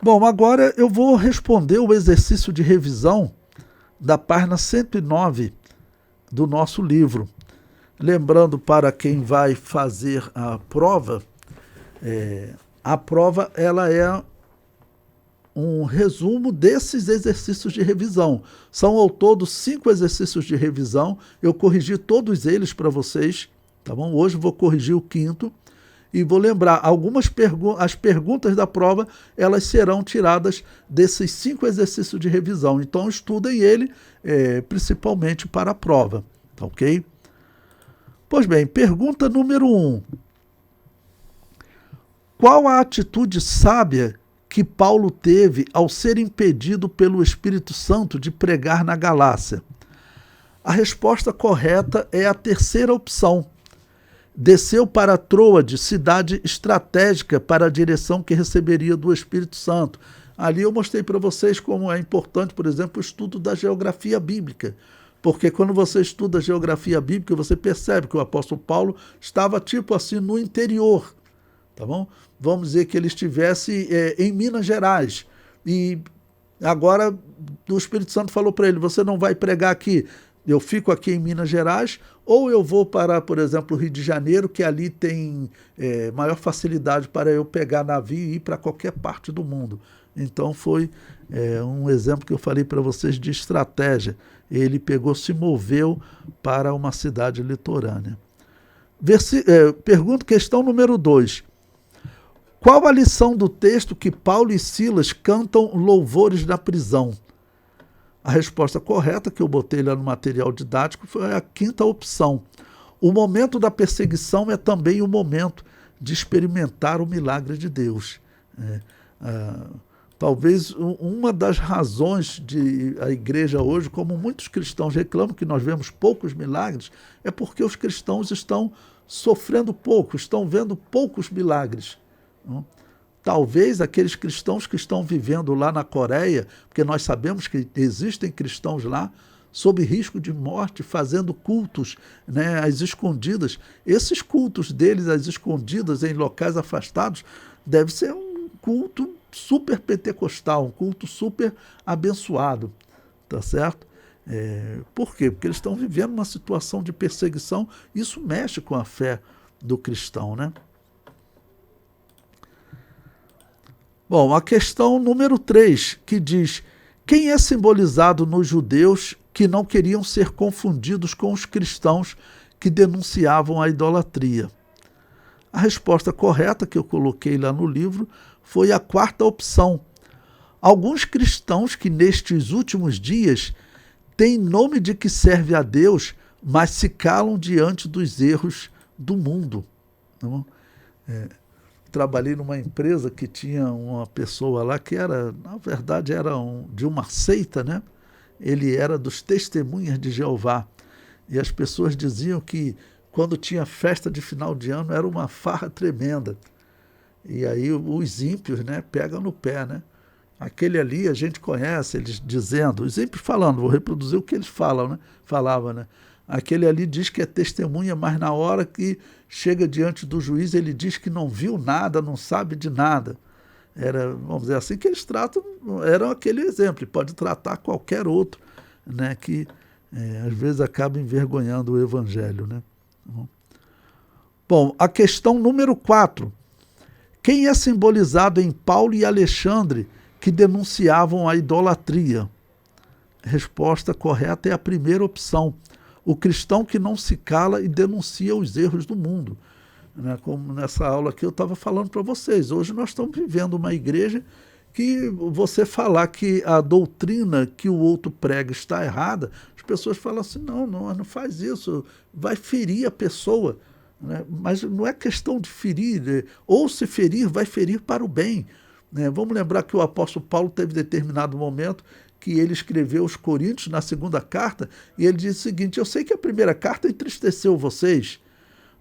Bom, agora eu vou responder o exercício de revisão da página 109 do nosso livro. Lembrando para quem vai fazer a prova ela é um resumo desses exercícios de revisão. São ao todo 5 exercícios de revisão. Eu corrigi todos eles para vocês, tá bom? Hoje vou corrigir o 5º e vou lembrar as perguntas da prova, elas serão tiradas desses 5 exercícios de revisão. Então estudem ele principalmente para a prova, tá ok? Pois bem, pergunta número 1. Qual a atitude sábia que Paulo teve ao ser impedido pelo Espírito Santo de pregar na Galácia? A resposta correta é a terceira opção. Desceu para Troade, cidade estratégica para a direção que receberia do Espírito Santo. Ali eu mostrei para vocês como é importante, por exemplo, o estudo da geografia bíblica. Porque quando você estuda a geografia bíblica, você percebe que o apóstolo Paulo estava tipo assim no interior. Tá bom? Vamos dizer que ele estivesse em Minas Gerais. E agora o Espírito Santo falou para ele, você não vai pregar aqui, eu fico aqui em Minas Gerais, ou eu vou para, por exemplo, o Rio de Janeiro, que ali tem maior facilidade para eu pegar navio e ir para qualquer parte do mundo. Então foi um exemplo que eu falei para vocês de estratégia. Ele pegou, se moveu para uma cidade litorânea. Questão número 2. Qual a lição do texto que Paulo e Silas cantam louvores da prisão? A resposta correta, que eu botei lá no material didático, foi a 5ª opção. O momento da perseguição é também o momento de experimentar o milagre de Deus. Talvez uma das razões de a igreja hoje, como muitos cristãos reclamam que nós vemos poucos milagres, é porque os cristãos estão sofrendo pouco, estão vendo poucos milagres. Talvez aqueles cristãos que estão vivendo lá na Coreia, porque nós sabemos que existem cristãos lá, sob risco de morte, fazendo cultos, né, às escondidas. Esses cultos deles, às escondidas, em locais afastados, deve ser um culto super pentecostal, um culto super abençoado, tá certo? Por quê? Porque eles estão vivendo uma situação de perseguição, isso mexe com a fé do cristão, né? Bom, a questão número 3, que diz, quem é simbolizado nos judeus que não queriam ser confundidos com os cristãos que denunciavam a idolatria? A resposta correta, que eu coloquei lá no livro, foi a 4ª opção. Alguns cristãos que nestes últimos dias têm nome de que serve a Deus, mas se calam diante dos erros do mundo. Não? Trabalhei numa empresa que tinha uma pessoa lá que era, na verdade, era de uma seita, né? Ele era dos Testemunhas de Jeová. E as pessoas diziam que quando tinha festa de final de ano era uma farra tremenda. E aí os ímpios, né, pegam no pé, né? Aquele ali a gente conhece, eles dizendo, os ímpios falando, vou reproduzir o que eles falavam, né? Aquele ali diz que é testemunha, mas na hora que chega diante do juiz, ele diz que não viu nada, não sabe de nada. Vamos dizer assim, que eles tratam, era aquele exemplo, pode tratar qualquer outro, né, que às vezes acaba envergonhando o evangelho, né? Bom, a questão número 4. Quem é simbolizado em Paulo e Alexandre que denunciavam a idolatria? A resposta correta é a primeira opção. O cristão que não se cala e denuncia os erros do mundo. Né? Como nessa aula aqui eu estava falando para vocês, hoje nós estamos vivendo uma igreja que você falar que a doutrina que o outro prega está errada, as pessoas falam assim, não faz isso, vai ferir a pessoa. Né? Mas não é questão de ferir, ou se ferir, vai ferir para o bem. Né? Vamos lembrar que o apóstolo Paulo teve determinado momento que ele escreveu aos Coríntios na 2ª carta, e ele diz o seguinte, eu sei que a primeira carta entristeceu vocês,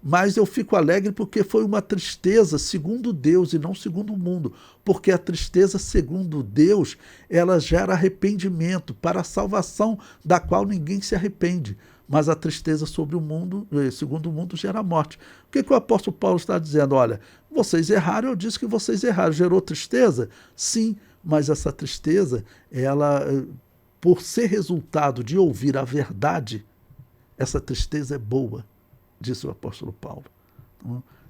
mas eu fico alegre porque foi uma tristeza segundo Deus e não segundo o mundo, porque a tristeza segundo Deus, ela gera arrependimento para a salvação da qual ninguém se arrepende, mas a tristeza sobre o mundo, segundo o mundo, gera morte. O que o apóstolo Paulo está dizendo? Olha, vocês erraram, eu disse que vocês erraram, gerou tristeza? Sim, mas essa tristeza, ela, por ser resultado de ouvir a verdade, essa tristeza é boa, disse o apóstolo Paulo.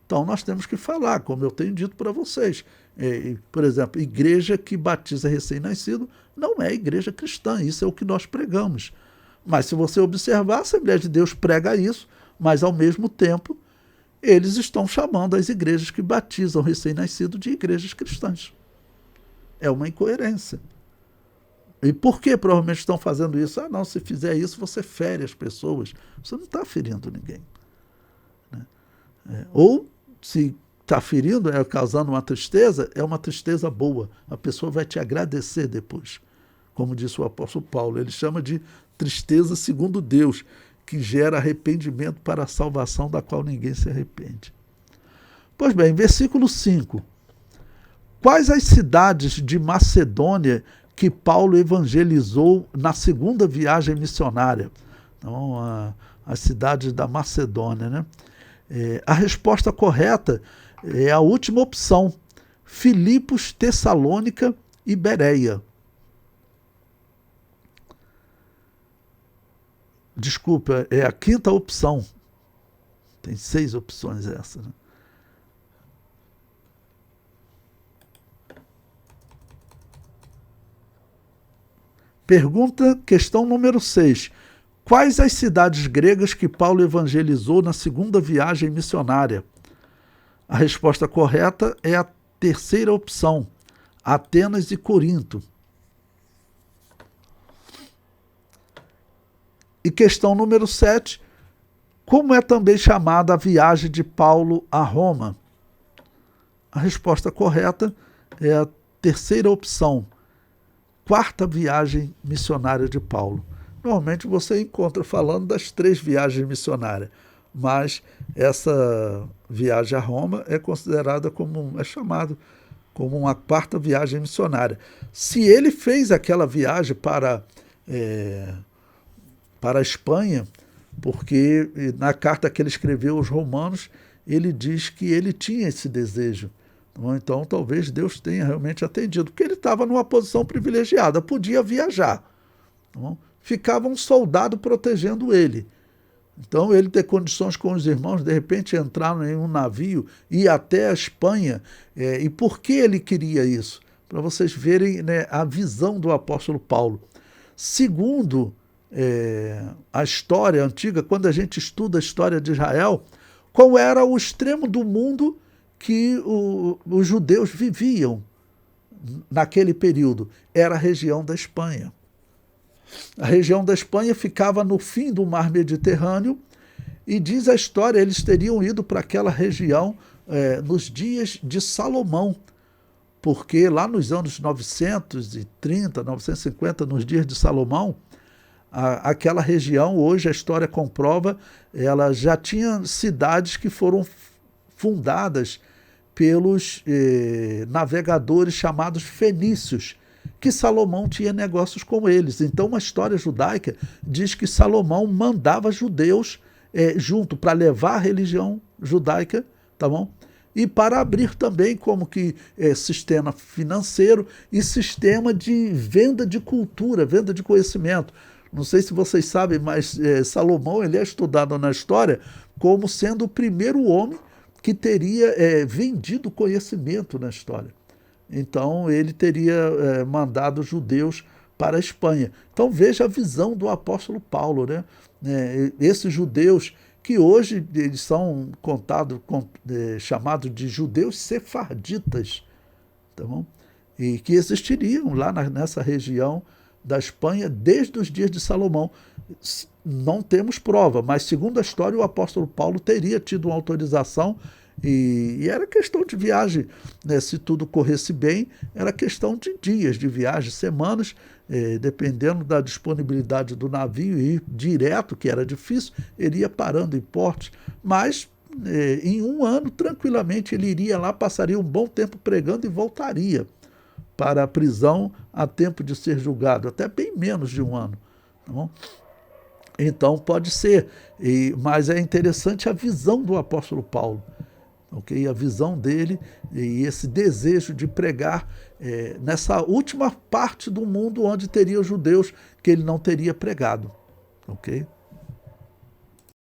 Então nós temos que falar, como eu tenho dito para vocês. Por exemplo, igreja que batiza recém-nascido não é igreja cristã, isso é o que nós pregamos. Mas se você observar, a Assembleia de Deus prega isso, mas ao mesmo tempo eles estão chamando as igrejas que batizam recém-nascido de igrejas cristãs. É uma incoerência. E por que provavelmente estão fazendo isso? Ah, não, se fizer isso você fere as pessoas. Você não está ferindo ninguém. Ou se está ferindo, causando uma tristeza, é uma tristeza boa. A pessoa vai te agradecer depois. Como disse o apóstolo Paulo, ele chama de tristeza segundo Deus, que gera arrependimento para a salvação da qual ninguém se arrepende. Pois bem, versículo 5. Quais as cidades de Macedônia que Paulo evangelizou na segunda viagem missionária? Então, as cidades da Macedônia, né? A resposta correta é a última opção: Filipos, Tessalônica e Bereia. Desculpa, é a quinta opção. Tem 6 opções essa, né? Pergunta, questão número 6. Quais as cidades gregas que Paulo evangelizou na segunda viagem missionária? A resposta correta é a terceira opção: Atenas e Corinto. E questão número 7. Como é também chamada a viagem de Paulo a Roma? A resposta correta é a terceira opção: quarta viagem missionária de Paulo. Normalmente você encontra falando das 3 viagens missionárias, mas essa viagem a Roma é considerada é chamado como uma quarta viagem missionária. Se ele fez aquela viagem para a Espanha, porque na carta que ele escreveu aos romanos, ele diz que ele tinha esse desejo. Então talvez Deus tenha realmente atendido, porque ele estava numa posição privilegiada, podia viajar. Ficava um soldado protegendo ele. Então ele ter condições com os irmãos, de repente entrar em um navio, ir até a Espanha. E por que ele queria isso? Para vocês verem, né, a visão do apóstolo Paulo. Segundo a história antiga, quando a gente estuda a história de Israel, qual era o extremo do mundo que os judeus viviam naquele período? Era a região da Espanha. A região da Espanha ficava no fim do mar Mediterrâneo e diz a história, eles teriam ido para aquela região nos dias de Salomão, porque lá nos anos 930, 950, nos dias de Salomão, aquela região, hoje a história comprova, ela já tinha cidades que foram fundadas pelos navegadores chamados fenícios, que Salomão tinha negócios com eles. Então, uma história judaica diz que Salomão mandava judeus junto para levar a religião judaica, tá bom? E para abrir também como que sistema financeiro e sistema de venda de cultura, venda de conhecimento. Não sei se vocês sabem, mas Salomão ele é estudado na história como sendo o primeiro homem que teria vendido conhecimento na história. Então, ele teria mandado judeus para a Espanha. Então, veja a visão do apóstolo Paulo, né? Esses judeus que hoje eles são chamados de judeus sefarditas, tá bom? E que existiriam lá nessa região da Espanha desde os dias de Salomão. Não temos prova, mas segundo a história, o apóstolo Paulo teria tido uma autorização. E era questão de viagem, né? Se tudo corresse bem, era questão de dias de viagem, semanas, dependendo da disponibilidade do navio, e ir direto, que era difícil, ele ia parando em portos, mas em um ano, tranquilamente, ele iria lá, passaria um bom tempo pregando e voltaria para a prisão a tempo de ser julgado, até bem menos de um ano. Tá bom? Então pode ser, mas é interessante a visão do apóstolo Paulo. Okay? A visão dele e esse desejo de pregar nessa última parte do mundo onde teria os judeus que ele não teria pregado. Ok?